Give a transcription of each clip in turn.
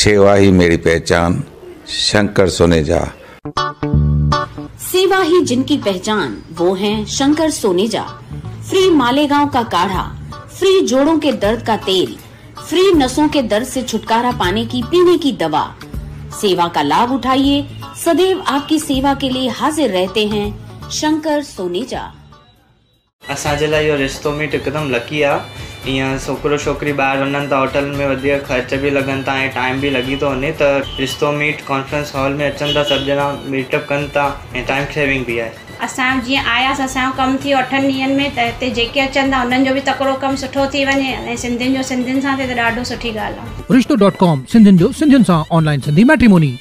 सेवा ही मेरी पहचान, शंकर सोनेजा। सेवा ही जिनकी पहचान, वो हैं शंकर सोनेजा। फ्री मालेगांव का काढ़ा, फ्री जोड़ों के दर्द का तेल, फ्री नसों के दर्द से छुटकारा पाने की पीने की दवा। सेवा का लाभ उठाइए, सदैव आपकी सेवा के लिए हाजिर रहते हैं शंकर सोनेजा। असांजे लाइ इहो रिश्तो मीट हिकदमि लकी आहे। ईअं छोकिरो छोकिरी ॿाहिरि वञनि था, होटल में वधीक ख़र्च बि लॻनि था ऐं टाइम बि लॻी थो वञे, त रिश्तो मीट कॉन्फ्रेंस हॉल में अचनि था, सभु ॼणा मीटअप कनि था ऐं टाइम सेविंग बि आहे। असां जीअं आयासीं, असांजो कमु थियो 8 ॾींहंनि में, त हिते जेके अचनि था उन्हनि जो बि तकिड़ो कमु सुठो थी वञे ऐं सिंधियुनि जो सिंधियुनि सां थिए त ॾाढो सुठी ॻाल्हि आहे। रिश्तो.com सिंधियुनि जो सिंधियुनि सां ऑनलाइन सिंधी मैट्रिमोनी।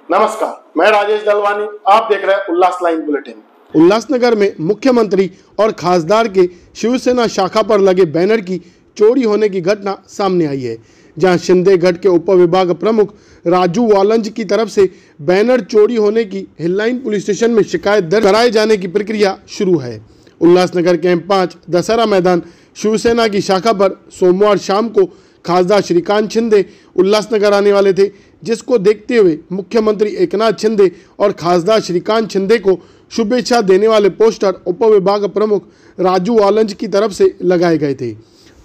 नमस्कार, मैं राजेश दलवानी, आप देख रहे हैं उल्लास लाइन बुलेटिन। उल्लासनगर में मुख्यमंत्री और खासदार के शिवसेना शाखा पर लगे बैनर की चोरी होने की घटना सामने आई है, जहां शिंदे गढ़ के उप विभाग प्रमुख राजू वालंज की तरफ से बैनर चोरी होने की हिललाइन पुलिस स्टेशन में शिकायत दर्ज कराए जाने की प्रक्रिया शुरू है। उल्लासनगर कैंप 5 दशहरा मैदान शिवसेना की शाखा पर सोमवार शाम को खासदार श्रीकांत शिंदे उल्लासनगर आने वाले थे, जिसको देखते हुए मुख्यमंत्री एकनाथ शिंदे और खासदार श्रीकांत शिंदे को शुभेच्छा देने वाले पोस्टर उप विभाग प्रमुख राजू वालंज की तरफ से लगाए गए थे,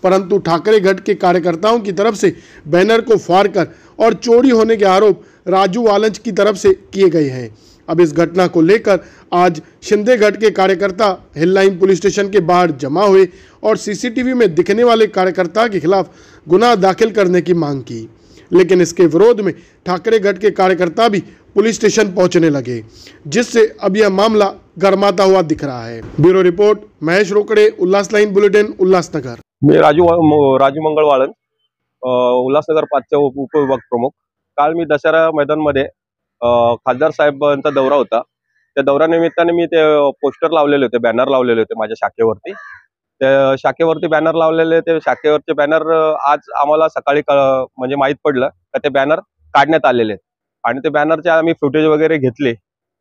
परंतु ठाकरे गढ़ के कार्यकर्ताओं की तरफ से बैनर को फाड़कर और चोरी होने के आरोप राजू वालंज की तरफ से किए गए हैं। अब इस घटना को लेकर आज शिंदेगढ़ के कार्यकर्ता हिललाइन पुलिस स्टेशन के बाहर जमा हुए और सीसीटीवी में दिखने वाले कार्यकर्ता के खिलाफ गुनाह दाखिल करने की मांग की, लेकिन इसके विरोध में ठाकरेगढ़ के कार्यकर्ता भी पुलिस स्टेशन पहुंचने लगे, जिससे अब यह मामला गर्माता हुआ दिख रहा है। ब्यूरो रिपोर्ट महेश रोकड़े, उल्लास लाइन बुलेटिन, उल्लासनगर। मी राजू मंगळ वाळन, उल्हासनगर 5चे उपविभाग प्रमुख। काल मी दशहरा मैदानमध्ये खासदार साहेबांचा दौरा होता, त्या दौऱ्यानिमित्ताने मी ते पोस्टर लावलेले होते, बॅनर लावलेले होते माझ्या शाखेवरती। त्या शाखेवरती बॅनर लावलेले, ते शाखेवरचे बॅनर आज आम्हाला सकाळी म्हणजे माहित पडलं की ते बॅनर काढण्यात आलेले आहेत आणि ते बॅनरचे आम्ही फुटेज वगैरे घेतले।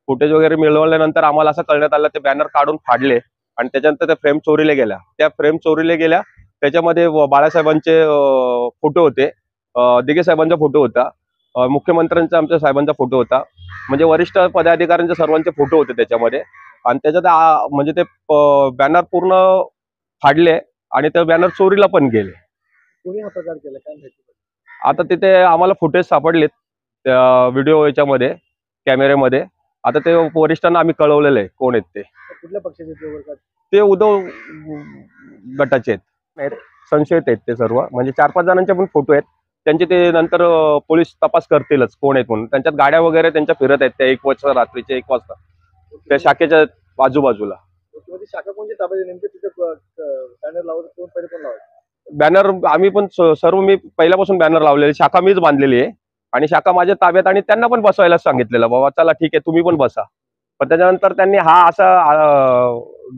फुटेज वगैरे मिळवल्यानंतर आम्हाला असं कळण्यात आलं ते बॅनर काढून फाडले आणि त्याच्यानंतर त्या फ्रेम चोरीला गेल्या। त्या फ्रेम चोरीला गेल्या, त्याच्यामध्ये बाळासाहेबांचे फोटो होते, दिघे साहेबांचा फोटो होता, मुख्यमंत्र्यांचा आमच्या साहेबांचा फोटो होता, म्हणजे वरिष्ठ पदाधिकाऱ्यांचे सर्वांचे फोटो होते त्याच्यामध्ये। आणि त्याच्यात म्हणजे ते बॅनर पूर्ण फाडले आणि ते बॅनर चोरीला पण गेले। कोणी हा प्रकार केला काय माहिती? आता तिथे आम्हाला फुटेज सापडलेत त्या व्हिडिओ याच्यामध्ये, कॅमेऱ्यामध्ये। आता ते वरिष्ठांना आम्ही कळवलेलं आहे कोण आहेत ते। कुठल्या पक्षाचे ते उद्धव गटाचे आहेत, संशयित आहेत ते सर्व, म्हणजे 4-5 जणांचे पण फोटो आहेत त्यांचे। ते नंतर पोलीस तपास करतीलच कोण आहेत म्हणून। त्यांच्यात गाड्या वगैरे त्यांच्या फिरत आहेत त्या 1 वाजता, रात्रीचे 1 वाजता त्या शाखेच्या आजूबाजूला। शाखा कोणती ताब्यात नेमके तिथे बॅनर लावत कोण पहिले कोण लावत? बॅनर आम्ही पण सर्व, मी पहिल्यापासून बॅनर लावलेले, शाखा मीच बांधलेली आहे आणि शाखा माझ्या ताब्यात, आणि त्यांना पण बसवायला सांगितलेलं, बाबा चला ठीक आहे तुम्ही पण बसा। पण त्याच्यानंतर त्यांनी हा असा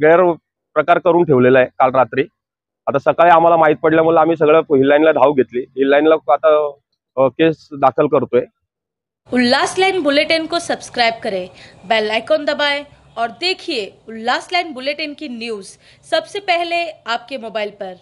गैरप्रकार करून ठेवलेला आहे काल रात्री। आता सकाळी आम्हाला माहित पडल्यामुळे आम्ही सगळं हिललाईनला धाव घेतली, हिललाईनला आता केस दाखल करतोय। उल्लास लाइन बुलेटिन को सब्सक्राइब करें, बेल आइकॉन दबाएं और देखिए उल्लास लाइन बुलेटिन की न्यूज़ सबसे पहले आपके मोबाइल पर।